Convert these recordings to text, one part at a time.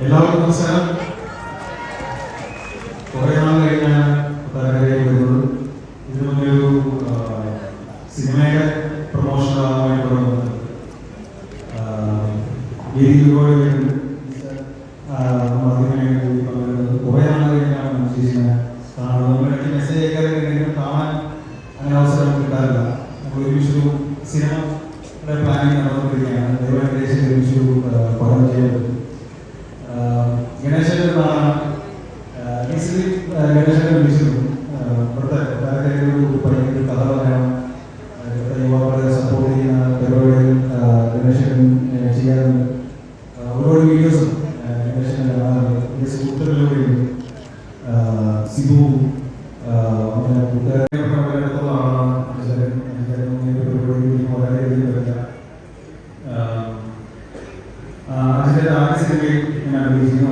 എല്ലാവർക്കും നമസ്കാരം. കുറേ നാൾ കഴിഞ്ഞാണ് തലക്കരയിൽ വരുന്നത്. ഇതിനു മുന്നേ ഒരു സിനിമയുടെ പ്രൊമോഷനായി ഇവിടെ വന്നത് ഒരുപാട് പേരുണ്ട്. കുറേ നാൾ കഴിഞ്ഞാണ് മനസ്സിനെ കാണുന്നത്. നമ്മളിടയ്ക്ക് മെസ്സേജ് അയക്കാറുണ്ടെങ്കിലും കാണാൻ അങ്ങനെ അവസരം കിട്ടാറില്ല. നമ്മൾ ഒരുമിച്ചൊരു സിനിമയുടെ പ്ലാനിങ് നടന്നുകൊണ്ടിരിക്കുകയാണ്. ദൈവദേശം ഒരുമിച്ചൊരു പടം ചെയ്യാൻ ഗണേശന്റെ നാളാണ്. ഗണേശനെ വിളിച്ചിരുന്നു. ഇവിടുത്തെ ഒരു പയ്യനൊരു കഥ പറയണം, യുവാക്കളെ സപ്പോർട്ട് ചെയ്യുന്ന പരിപാടികൾ ഗണേശൻ ചെയ്യാറുണ്ട്. ഒരുപാട് വീഡിയോസും ഗണേശനെ കാണാറുണ്ട്. ഈ സുഹൃത്തുക്കളിലൂടെയും സിബു അങ്ങനെ കൂട്ടുകാരിടത്തുള്ള ആളാണ്. അതിൻ്റെ ആദ്യ സിനിമയിൽ ഞാൻ അഭിനയിച്ചിരുന്നു.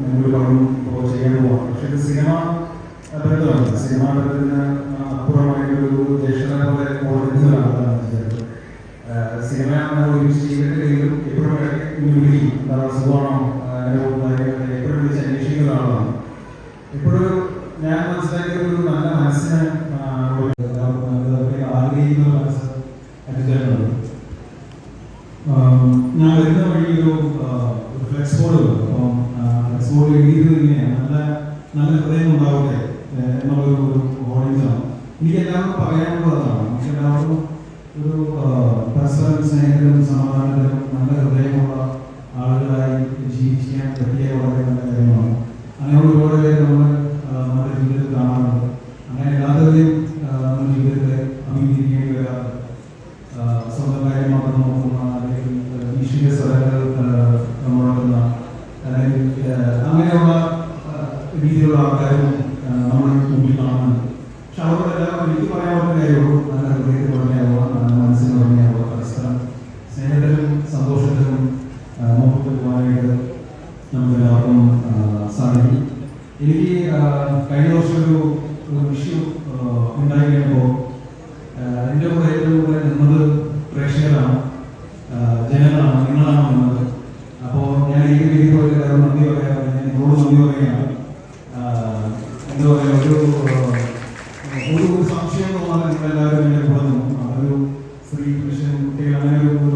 മുമ്പിൽ പറഞ്ഞു ചെയ്യാൻ പോവാം. പക്ഷേ ഇത് സിനിമ ബന്ധമാണ്. സിനിമ ബന്ധത്തിന് അപ്പുറമായിട്ടൊരു ജ്യേഷ്ഠനെ പോലെ ഓടുന്നതാണ്. സിനിമ ഒരുമിച്ച് ചെയ്തിട്ടില്ലെങ്കിലും എപ്പോഴും വിളിക്കും. സുഖമാണോ, എപ്പോഴും വിളിച്ച് അന്വേഷിക്കുന്ന ആളാണ്. എപ്പോഴും ഞാൻ മനസ്സിലാക്കിയ ഒരു നല്ല മനസ്സിന് ആഗ്രഹിക്കുന്ന മനസ്സ് അനുസരിച്ചുണ്ട്. ഞാൻ വരുന്ന വഴി ഒരു ഫ്ലെക്സ് ബോർഡ് വരും. അപ്പം ഫ്ലെക്സ് ബോർഡ് എഴുതിയത് ഇങ്ങനെയാണ്: നല്ല ഹൃദയം ഉണ്ടാവട്ടെ എന്നുള്ളൊരു ഓഡിയൻസാണ്. എനിക്ക് എല്ലാവർക്കും പറയാനുള്ളതാണ്. നമുക്ക് എല്ലാവർക്കും ഒരു പരസ്പരം സ്നേഹത്തിലും സമാധാനത്തിലും നല്ല ഹൃദയമുള്ള ആളുകളായി ജീവിക്കാൻ പറ്റിയ വളരെ നല്ല കാര്യമാണ്. അങ്ങനെ ഒരുപാട് പേര് നമ്മൾ നമ്മുടെ ജീവിതത്തിൽ കാണാറുണ്ട്. അങ്ങനെ എല്ലാവരെയും നമ്മുടെ ജീവിതത്തെ അഭിമുഖീകരിക്കേണ്ടി വരാറ്. സ്വന്തം കാര്യം മാത്രം നോക്കുന്ന, അല്ലെങ്കിൽ ഈശ്വരീയ സ്ഥലങ്ങൾ നമ്മളോടുന്ന, അല്ലെങ്കിൽ അങ്ങനെയുള്ള രീതിയിലുള്ള ആൾക്കാരും നമ്മൾ മുമ്പിൽ കാണുന്നുണ്ട്. പക്ഷെ അവരോടെല്ലാം എനിക്ക് പറയാനുള്ള കാര്യമുള്ളൂ: നല്ല ഹൃദയത്തിൽ പറഞ്ഞാവുക, മനസ്സിന് പറഞ്ഞാവുക, പരസ്പരം സ്നേഹത്തിലും സന്തോഷത്തിലും മുമ്പോട്ട് പോകാനായിട്ട് നമുക്ക് എല്ലാവർക്കും സാധിക്കും. എനിക്ക് കഴിഞ്ഞ വർഷം ഒരു ഇഷ്യൂ ഉണ്ടായി കഴിഞ്ഞപ്പോൾ എൻ്റെ കൂടെ ഏറ്റവും കൂടെ നിന്നത് പ്രേക്ഷകരാണ്, ജനങ്ങളാണ്, നിങ്ങളാണ് നിന്നത്. അപ്പോൾ ഞാൻ ഈ രീതിയിൽ പോയി നന്ദി പറയാം. ഞാൻ നിങ്ങളോട് നന്ദി പറയുകയാണ്. എന്താ പറയുക, ഒരു സംശയം തോന്നാതെ നിങ്ങളെല്ലാവരും എൻ്റെ കൂടെ നിന്നു. അതൊരു സ്ത്രീ പുരുഷൻ കുട്ടികൾ അങ്ങനെ ഒരു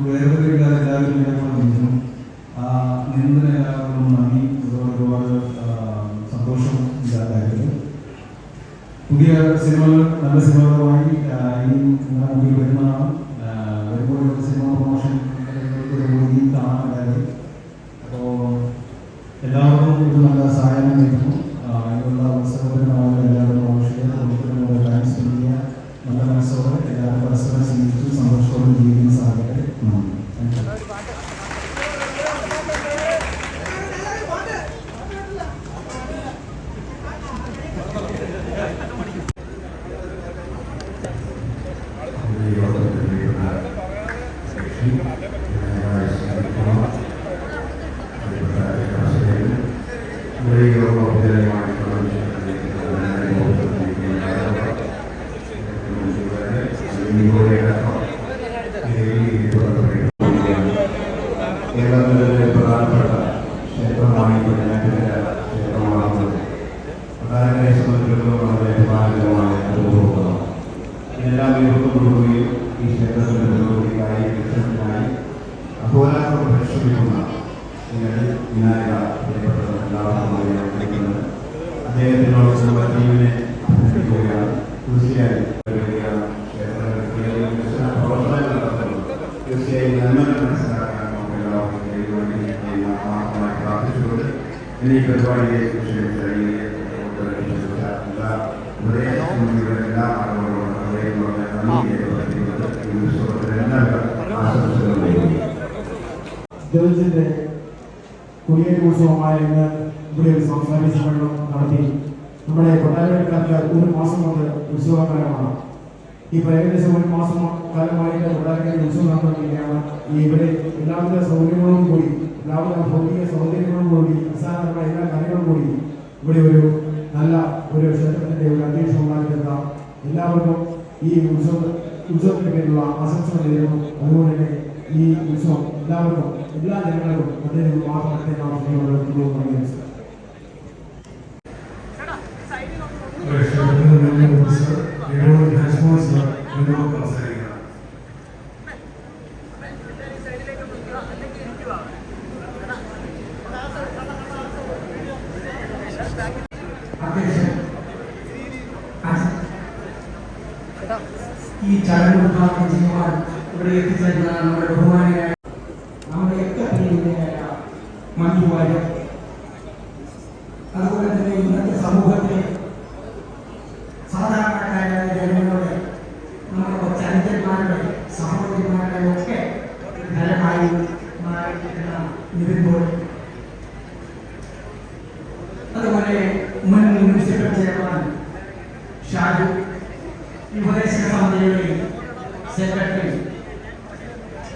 വേർതിരിവില്ലാതെ എല്ലാവരും എൻ്റെ കൂടെ നിന്നു. നിന്നതിന് എല്ലാവർക്കും നന്ദി. ഒരുപാട് സന്തോഷം ഇല്ലാതായിരുന്നു. പുതിയ സിനിമകൾ, നല്ല സിനിമകളുമായി ഇനി നിങ്ങളുടെ മുമ്പിൽ വരുന്നതാണ്. വരുമ്പോൾ സിനിമ പ്രൊമോഷൻ ഇനിയും കാണാനുണ്ടായത്. അപ്പോൾ എല്ലാവർക്കും ഒരു നല്ല സഹായം ലഭിക്കും. അതിനുള്ള അവസരത്തിന് എല്ലാവരും ആവശ്യത്തിന് ടൈം സ്പെൻഡ് ചെയ്യാൻ നല്ല മനസ്സോടെ എല്ലാവരും പരസ്പരം സ്നേഹിച്ച് സന്തോഷത്തോടെ ജീവിക്കുന്ന സാഹചര്യം നന്ദി. കേരളത്തിലെ പ്രധാനപ്പെട്ട ക്ഷേത്രമായി ക്ഷേത്രമാകുന്നത് പ്രധാനത്തെ സംബന്ധിച്ചിടത്തോളം വളരെ അഭിമാനകരമായ അനുഭവമാണ്. ഇതെല്ലാം നേതൃത്വം കൊടുക്കുകയും ഈ ക്ഷേത്രത്തിൻ്റെ പുരോഗതിക്കായി ലക്ഷ്യത്തിനായി അഹോരാത്രം പരിശ്രമിക്കുന്ന വിനായക പ്രിയപ്പെട്ടത് എല്ലാവർക്കും അറിയിക്കുന്നത് അദ്ദേഹത്തിനോട് ടീമിനെ അഭിനന്ദിക്കുകയാണ്. തീർച്ചയായും തീർച്ചയായും നന്മ മനസ്സിലാക്കാൻ നമുക്ക് എല്ലാവർക്കും പ്രാർത്ഥിച്ചുകൊണ്ട് ഈ പരിപാടിയെ കുറിച്ച് എല്ലാ ആളുകളോടും ജോർജിന്റെ കുടിയേറ്റ ഉത്സവമായ ഇന്ന് ഇവിടെ ഒരു സംസ്ഥാന സമ്മേളനം നടത്തി. നമ്മുടെ കൊട്ടാരക്കാർക്ക് ഒരു മാസം കൊണ്ട് ഉത്സവകാലമാണ്. ഈ ഏകദേശം ഒരു മാസം കാലമായിട്ട് കൊട്ടാരക്കാർ ഉത്സവം നടന്നുകൊണ്ടിരിക്കുകയാണ്. ഇവിടെ എല്ലാവിധ സൗകര്യങ്ങളും കൂടി, എല്ലാവിധ ഭൗതിക സൗകര്യങ്ങളും കൂടി, അസാധാരണമായ എല്ലാ കാര്യങ്ങളും കൂടി ഇവിടെ ഒരു നല്ല ഒരു ക്ഷേത്രത്തിന്റെ ഒരു അന്തരീക്ഷം ഉണ്ടാക്കിയെടുക്കാം. എല്ലാവർക്കും ഈ ഉത്സവത്തിന് പേരിലുള്ള ആശംസകൾ നേരുന്നു. അതുകൊണ്ട് തന്നെ ഈ ഉത്സവം എല്ലാവർക്കും എല്ലാ ജനങ്ങൾക്കും നല്ലൊരു മാസത്തെ ഈ ചടങ്ങ് ഉദ്ഘാടനം ചെയ്യുവാൻ ഇവിടെ എത്തിച്ചേർന്ന നമ്മുടെ ബഹുമാനിയായ നമ്മുടെയൊക്കെ പ്രിയങ്കരായ മഞ്ജു വാര്യർ, അതുപോലെ തന്നെ ഇന്നത്തെ സമൂഹത്തിലെ സാധാരണക്കാരായ ജനങ്ങളുടെ നമ്മുടെ കൊച്ചനുജന്മാരുടെ സഹോദരിമാരുടെ ഒക്കെ ഫലമായി മാറിയിരിക്കുന്ന നിവിൻ പോളി, അതുപോലെ മുൻ മുനിസിപ്പൽ ചെയർമാൻ ഷാജു, ഉപദേശക സമിതിയുടെ സെക്രട്ടറി,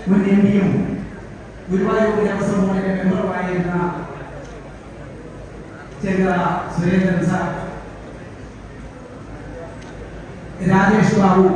മുൻ എംപിയും ഗുരുവായൂർ ദേവസ്വം ബോർഡിന്റെ മെമ്പറുമായിരുന്ന ചെറുക സുരേന്ദ്രൻ സാർ, രാജേഷ് ബാബു,